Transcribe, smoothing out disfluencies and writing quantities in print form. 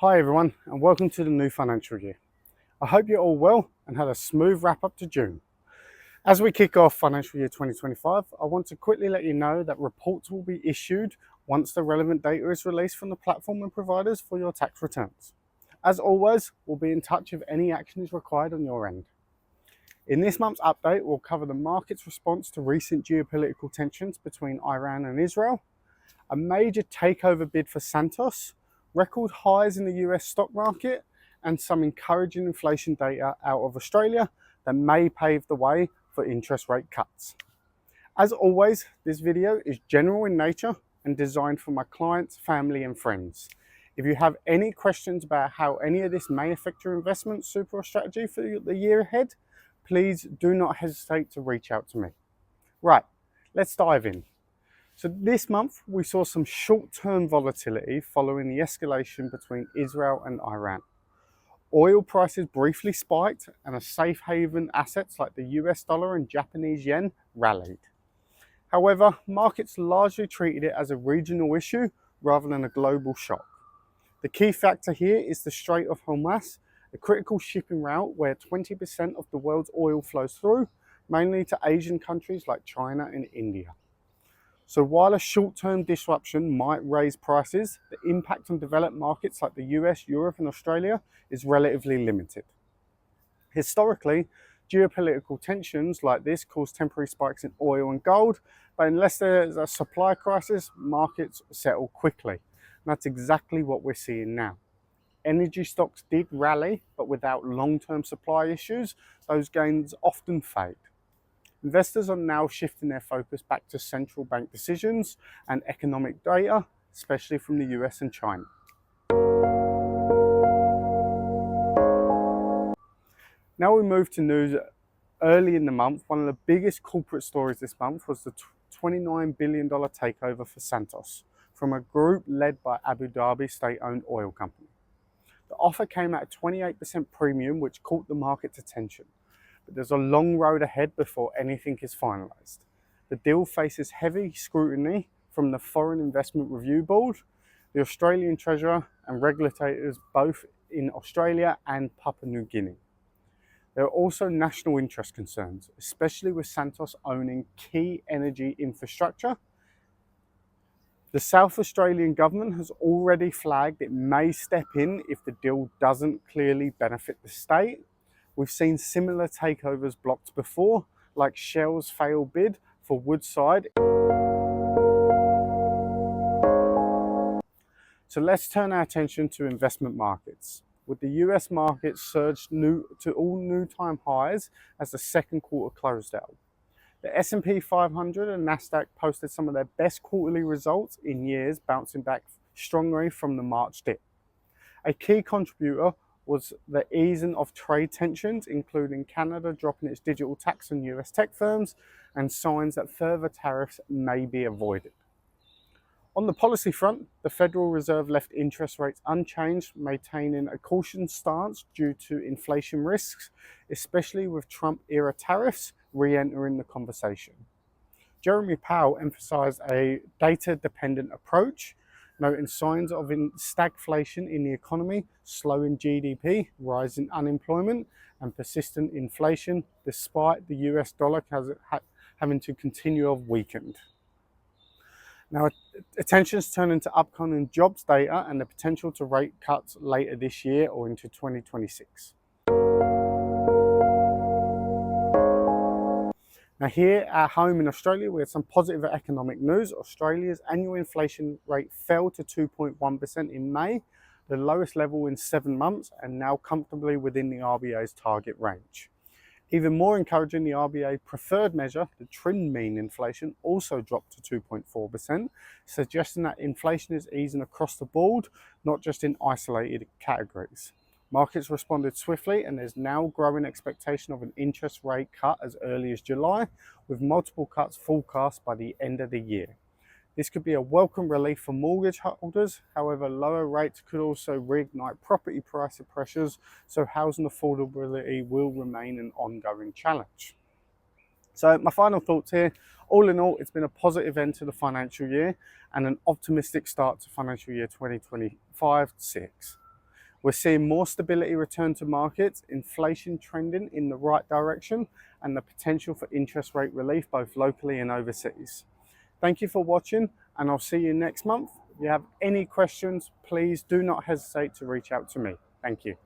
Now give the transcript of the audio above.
Hi everyone, and welcome to the new financial year. I hope you're all well and had a smooth wrap up to June. As we kick off financial year 2025, I want to quickly let you know that reports will be issued once the relevant data is released from the platform and providers for your tax returns. As always, we'll be in touch if any action is required on your end. In this month's update, we'll cover the market's response to recent geopolitical tensions between Iran and Israel, a major takeover bid for Santos, record highs in the US stock market, and some encouraging inflation data out of Australia that may pave the way for interest rate cuts. As always, this video is general in nature and designed for my clients, family, and friends. If you have any questions about how any of this may affect your investment, super, or strategy for the year ahead, please do not hesitate to reach out to me. Right, let's dive in. So this month, we saw some short-term volatility following the escalation between Israel and Iran. Oil prices briefly spiked and safe haven assets like the US dollar and Japanese yen rallied. However, markets largely treated it as a regional issue rather than a global shock. The key factor here is the Strait of Hormuz, a critical shipping route where 20% of the world's oil flows through, mainly to Asian countries like China and India. So while a short-term disruption might raise prices, the impact on developed markets like the US, Europe, and Australia is relatively limited. Historically, geopolitical tensions like this cause temporary spikes in oil and gold, but unless there's a supply crisis, markets settle quickly. And that's exactly what we're seeing now. Energy stocks did rally, but without long-term supply issues, those gains often fade. Investors are now shifting their focus back to central bank decisions and economic data, especially from the US and China. Now we move to news early in the month. One of the biggest corporate stories this month was the $29 billion takeover for Santos from a group led by Abu Dhabi state-owned oil company. The offer came at a 28% premium, which caught the market's attention. But there's a long road ahead before anything is finalised. The deal faces heavy scrutiny from the Foreign Investment Review Board, the Australian Treasurer, and regulators both in Australia and Papua New Guinea. There are also national interest concerns, especially with Santos owning key energy infrastructure. The South Australian government has already flagged it may step in if the deal doesn't clearly benefit the state. We've seen similar takeovers blocked before, like Shell's failed bid for Woodside. So let's turn our attention to investment markets. With the US market surged to all new time highs as the second quarter closed out. The S&P 500 and Nasdaq posted some of their best quarterly results in years, bouncing back strongly from the March dip. A key contributor was the easing of trade tensions, including Canada dropping its digital tax on US tech firms and signs that further tariffs may be avoided. On the policy front, the Federal Reserve left interest rates unchanged, maintaining a cautious stance due to inflation risks, especially with Trump-era tariffs re-entering the conversation. Jeremy Powell emphasized a data-dependent approach, noting signs of stagflation in the economy, slowing GDP, rising unemployment, and persistent inflation, despite the US dollar having to continue to weaken. Now, attention's turning to upcoming jobs data and the potential to rate cuts later this year or into 2026. Now here at home in Australia, we had some positive economic news. Australia's annual inflation rate fell to 2.1% in May, the lowest level in 7 months, and now comfortably within the RBA's target range. Even more encouraging, the RBA preferred measure, the trimmed mean inflation, also dropped to 2.4%, suggesting that inflation is easing across the board, not just in isolated categories. Markets responded swiftly, and there's now growing expectation of an interest rate cut as early as July, with multiple cuts forecast by the end of the year. This could be a welcome relief for mortgage holders. However, lower rates could also reignite property price pressures, so housing affordability will remain an ongoing challenge. So my final thoughts here, all in all, it's been a positive end to the financial year and an optimistic start to financial year 2025-6. We're seeing more stability return to markets, inflation trending in the right direction, and the potential for interest rate relief both locally and overseas. Thank you for watching, and I'll see you next month. If you have any questions, please do not hesitate to reach out to me. Thank you.